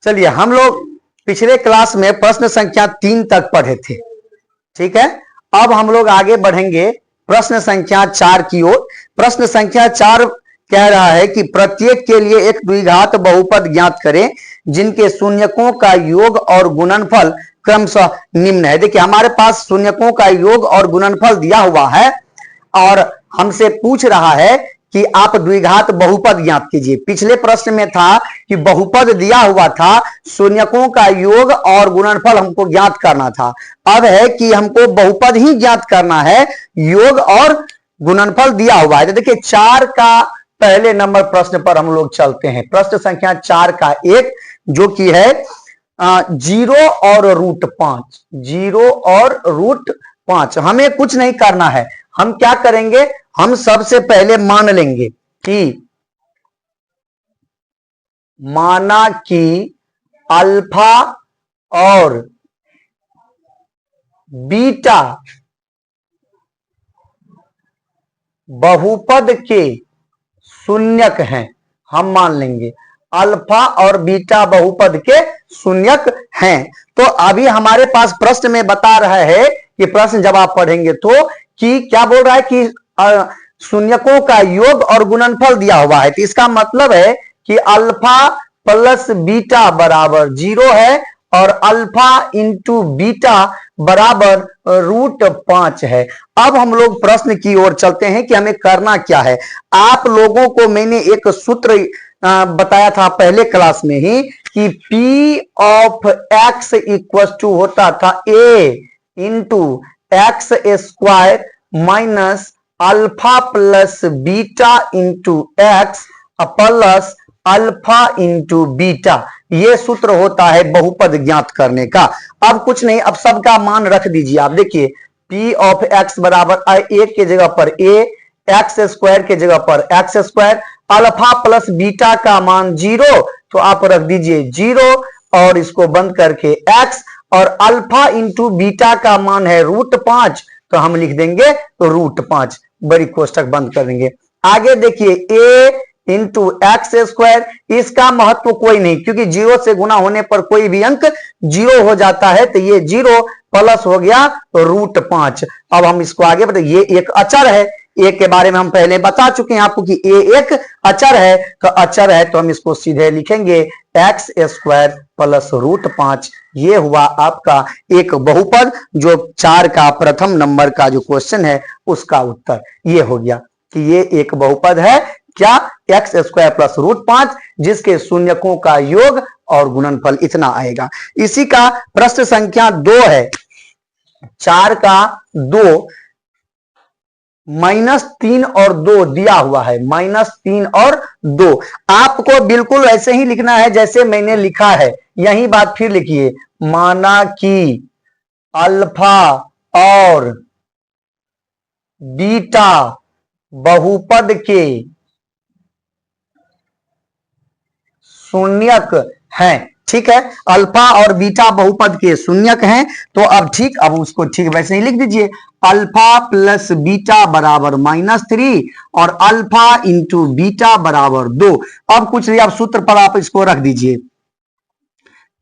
चलिए, हम लोग पिछले क्लास में प्रश्न संख्या 3 तक पढ़े थे, ठीक है। अब हम लोग आगे बढ़ेंगे प्रश्न संख्या 4 की ओर। प्रश्न संख्या 4 कह रहा है कि प्रत्येक के लिए एक द्विघात बहुपद ज्ञात करें जिनके शून्यकों का योग और गुणनफल क्रमशः निम्न है। देखिए, हमारे पास शून्यकों का योग और गुणनफल दिया हुआ है और हमसे पूछ रहा है कि आप द्विघात बहुपद ज्ञात कीजिए। पिछले प्रश्न में था कि बहुपद दिया हुआ था, शून्यकों का योग और गुणनफल हमको ज्ञात करना था। अब है कि हमको बहुपद ही ज्ञात करना है, योग और गुणनफल दिया हुआ है। तो देखिए, 4 का पहले नंबर प्रश्न पर हम लोग चलते हैं। प्रश्न संख्या 4 का 1 जो कि है 0 और √5। 0 और √5 हमें कुछ नहीं करना है। हम क्या करेंगे, हम सबसे पहले मान लेंगे कि माना कि अल्फा और बीटा बहुपद के शून्यक हैं। हम मान लेंगे अल्फा और बीटा बहुपद के शून्यक हैं। तो अभी हमारे पास प्रश्न में बता रहा है कि प्रश्न जब आप पढ़ेंगे तो कि क्या बोल रहा है कि शून्यकों का योग और गुणनफल दिया हुआ है। तो इसका मतलब है कि अल्फा प्लस बीटा बराबर 0 है और अल्फा इंटू बीटा बराबर √5 है। अब हम लोग प्रश्न की ओर चलते हैं कि हमें करना क्या है। आप लोगों को मैंने एक सूत्र बताया था पहले क्लास में ही कि P of x equal to होता था a into x square minus alpha plus beta into x plus alpha into beta. ये सूत्र होता है बहुपद ज्ञात करने का। अब कुछ नहीं, अब सबका मान रख दीजिए। आप देखिए, P ऑफ x बराबर a के जगह पर a, एक्स स्क्वायर के जगह पर x square, alpha plus beta का मान 0 तो आप रख दीजिए 0 और इसको बंद करके x, और अल्फा इंटू बीटा का मान है √5 तो हम लिख देंगे √5, बड़ी कोष्टक बंद कर देंगे। आगे देखिए a इंटू एक्स स्क्वायर, इसका महत्व कोई नहीं क्योंकि 0 से गुना होने पर कोई भी अंक 0 हो जाता है। तो ये 0 प्लस हो गया √5। अब हम इसको आगे बढ़े, ये एक अचर है। ए के बारे में हम पहले बता चुके हैं आपको कि ए एक अचर है। तो अचर है तो हम इसको सीधे लिखेंगे एक्स स्क्वायर प्लस √5। ये हुआ आपका एक बहुपद, जो 4 का प्रथम नंबर का जो क्वेश्चन है उसका उत्तर ये हो गया कि ये एक बहुपद है। क्या? एक्स स्क्वायर प्लस √5 जिसके शून्यकों का योग और गुणनफल इतना आएगा। इसी का प्रश्न संख्या 2 है। 4 का 2 -3 और 2 दिया हुआ है। -3 और 2 आपको बिल्कुल ऐसे ही लिखना है जैसे मैंने लिखा है। यही बात फिर लिखिए, माना कि अल्फा और बीटा बहुपद के शून्यक हैं। ठीक है, अल्फा और बीटा बहुपद के शून्यक हैं। तो अब ठीक, अब उसको ठीक वैसे ही लिख दीजिए, अल्फा प्लस बीटा बराबर -3 और अल्फा इंटू बीटा बराबर 2। अब कुछ नहीं, अब सूत्र पर आप इसको रख दीजिए,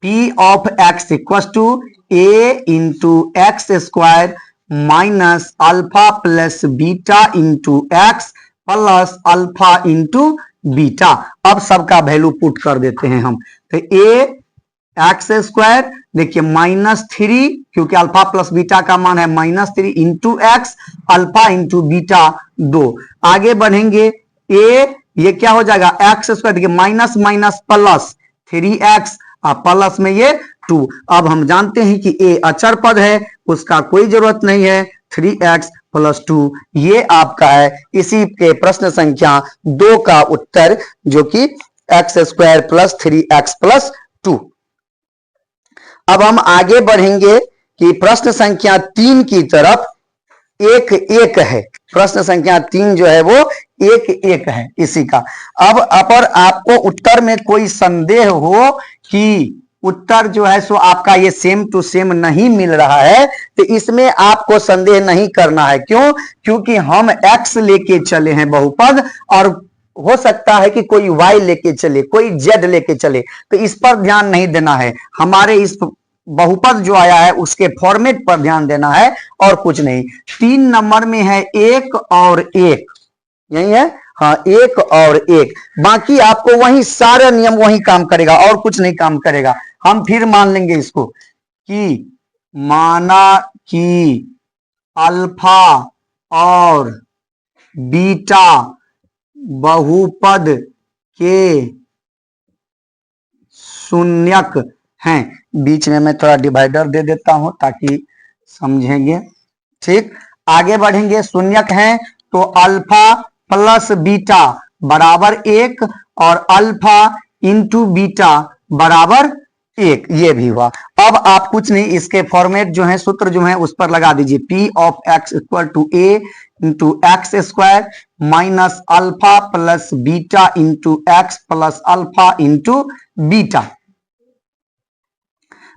P of x equal to a into x square minus alpha plus beta into x plus alpha into beta. अब सबका वैल्यू पुट कर देते हैं हम। तो a एक्स स्क्वायर देखिए -3 क्योंकि अल्फा प्लस बीटा का मान है -3 into x, alpha into beta 2। आगे बढ़ेंगे, a ये क्या हो जाएगा एक्स स्क्वायर, देखिए minus minus plus 3x plus में ये 2। अब हम जानते हैं कि a अचर पद है, उसका कोई जरूरत नहीं है, 3x प्लस 2 ये आपका है। इसी के प्रश्न संख्या 2 का उत्तर जो कि x square plus 3x plus 2। अब हम आगे बढ़ेंगे कि प्रश्न संख्या 3 की तरफ। 1-1 है प्रश्न संख्या 3 जो है वो 1-1 है इसी का। अब अपर आपको उत्तर में कोई संदेह हो कि उत्तर जो है सो आपका ये सेम टू सेम नहीं मिल रहा है, तो इसमें आपको संदेह नहीं करना है। क्यों? क्योंकि हम x लेके चले हैं बहुपद और हो सकता है कि कोई y लेके चले, कोई z लेके चले, तो इस पर ध्यान नहीं देना है, हमारे इस बहुपद जो आया है उसके फॉर्मेट पर ध्यान देना है और कुछ नहीं। 3 नंबर में है 1 और 1, यही है, हाँ 1 और 1, बाकी आपको वही सारा नियम वही काम करेगा और कुछ नहीं काम करेगा। हम फिर मान लेंगे इसको कि माना कि अल्फा और बीटा बहुपद के शून्यक हैं। बीच में मैं थोड़ा डिवाइडर दे देता हूं ताकि समझेंगे। ठीक, आगे बढ़ेंगे। शून्यक हैं तो अल्फा प्लस बीटा बराबर 1 और अल्फा इंटू बीटा बराबर 1, ये भी हुआ। अब आप कुछ नहीं, इसके फॉर्मेट जो है, सूत्र जो है उस पर लगा दीजिए, P of x equal to a into x square minus alpha plus beta into x plus alpha into beta.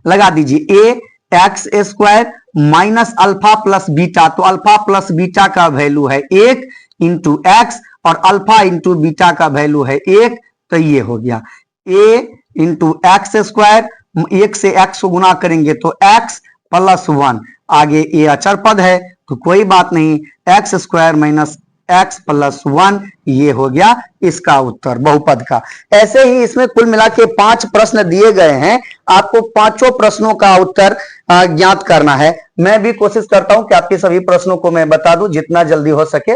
लगा दीजिए a x square minus alpha plus beta, तो अल्फा प्लस बीटा का वैल्यू है 1 इंटू एक्स और alpha into beta का value है 1, तो ये हो गया ए इंटू एक्स स्क्वायर, 1 से एक्स को गुना करेंगे तो एक्स प्लस 1, आगे ये अचर पद है तो कोई बात नहीं, x square minus x plus 1, ये हो गया इसका उत्तर बहुपद का। ऐसे ही इसमें कुल मिला के 5 प्रश्न दिए गए हैं, आपको पांचों प्रश्नों का उत्तर ज्ञात करना है। मैं भी कोशिश करता हूं कि आपके सभी प्रश्नों को मैं बता दूं जितना जल्दी हो सके।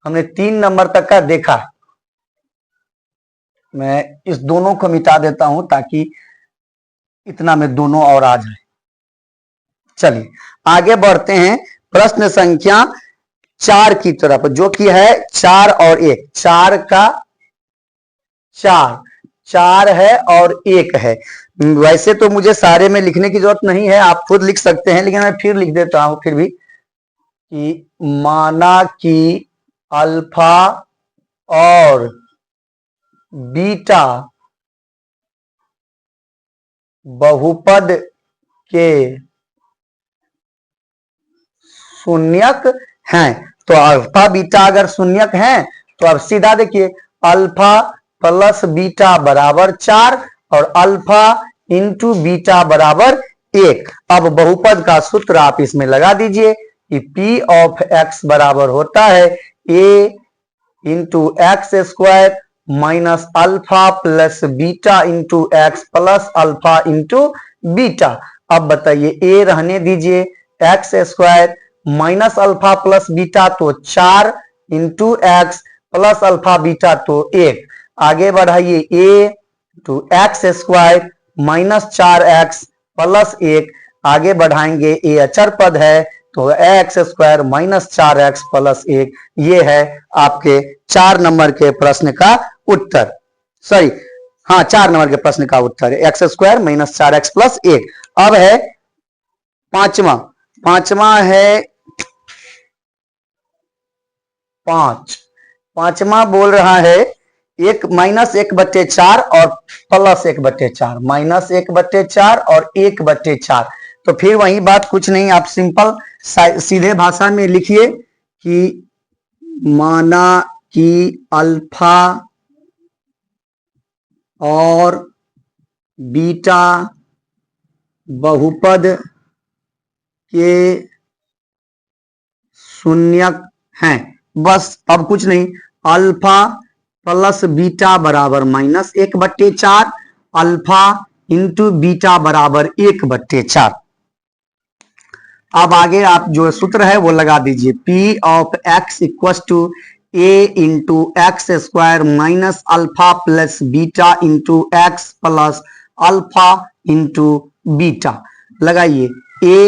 हमने 3 नंबर तक का देखा है, मैं इस दोनों को मिटा देता हूं ताकि इतना में दोनों और आ जाए। चलिए आगे बढ़ते हैं प्रश्न संख्या 4 की तरफ, जो कि है 4 और 1, 4 का 4 है और 1 है। वैसे तो मुझे सारे में लिखने की जरूरत नहीं है, आप खुद लिख सकते हैं, लेकिन मैं फिर लिख देता हूं फिर भी कि माना कि अल्फा और बीटा बहुपद के शून्यक हैं। तो अल्फा बीटा अगर शून्यक हैं तो अब सीधा देखिए, अल्फा प्लस बीटा बराबर 4 और अल्फा इंटू बीटा बराबर 1। अब बहुपद का सूत्र आप इसमें लगा दीजिए कि P ऑफ x बराबर होता है a into x square minus alpha plus beta into x plus alpha into beta. अब बताइए, a रहने दीजिए, x square minus alpha plus beta तो 4 into x plus alpha beta तो 1। आगे बढ़ाइए, a to x square minus 4x plus 1। आगे बढ़ाएंगे, a अचर पद है तो x square minus 4x plus 1। ये है आपके 4 नंबर के प्रश्न का उत्तर। सॉरी, हाँ 4 नंबर के प्रश्न का उत्तर है x square minus 4x plus 1। अब है पांचवा है 5। बोल रहा है 1 माइनस 1/4 और प्लस 1/4, माइनस 1/4 और 1/4। तो फिर वही बात, कुछ नहीं, आप सिंपल सीधे भाषा में लिखिए कि माना कि अल्फा और बीटा बहुपद के शून्यक हैं। बस, अब कुछ नहीं, अल्फा प्लस बीटा बराबर माइनस 1/4, अल्फा इंटू बीटा बराबर 1/4। अब आगे आप जो सूत्र है वो लगा दीजिए, P of x equal to a into x square minus alpha plus beta into x plus alpha into beta. लगाइए, a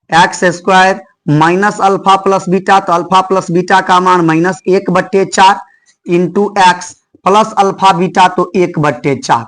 x square minus alpha plus beta, तो अल्फा प्लस बीटा का मान minus 1/4 into x plus alpha beta तो 1/4।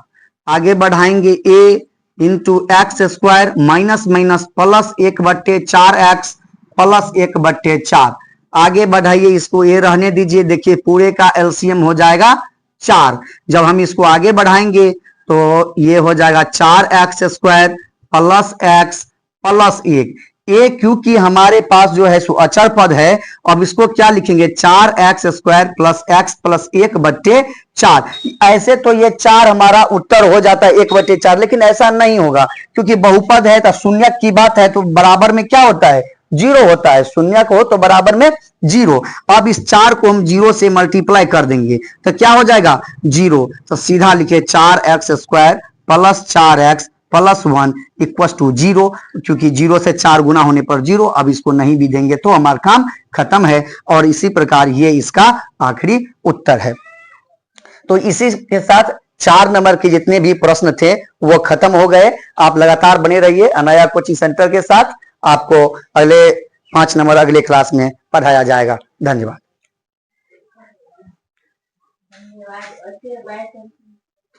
आगे बढ़ाएंगे, a into x square minus minus plus 1/4x plus 1/4। आगे बढ़ाइए, इसको ये रहने दीजिए, देखिए पूरे का एलसीएम हो जाएगा 4। जब हम इसको आगे बढ़ाएंगे तो ये हो जाएगा 4x square plus x plus 1। ए क्योंकि हमारे पास जो है सो अचर पद है, अब इसको क्या लिखेंगे 4x² प्लस x प्लस 1/4। ऐसे तो ये 4 हमारा उत्तर हो जाता है 1/4, लेकिन ऐसा नहीं होगा क्योंकि बहुपद है तो शून्यक की बात है तो बराबर में क्या होता है 0 होता है, शून्यक हो तो बराबर में 0। अब इस 4 को हम 0 से मल्टीप्लाई कर देंगे तो क्या हो जाएगा 0, तो सीधा लिखे 4x² plus 4x plus 1 equal to 0, क्योंकि 0 से 4 गुना होने पर 0। अब इसको नहीं भी देंगे तो हमारा काम खत्म है, और इसी प्रकार ये इसका आखिरी उत्तर है। तो इसी के साथ 4 नंबर के जितने भी प्रश्न थे वो खत्म हो गए। आप लगातार बने रहिए अनाया कोचिंग सेंटर के साथ, आपको अगले 5 नंबर अगले क्लास में पढ़ाया जाएगा। धन्यवाद।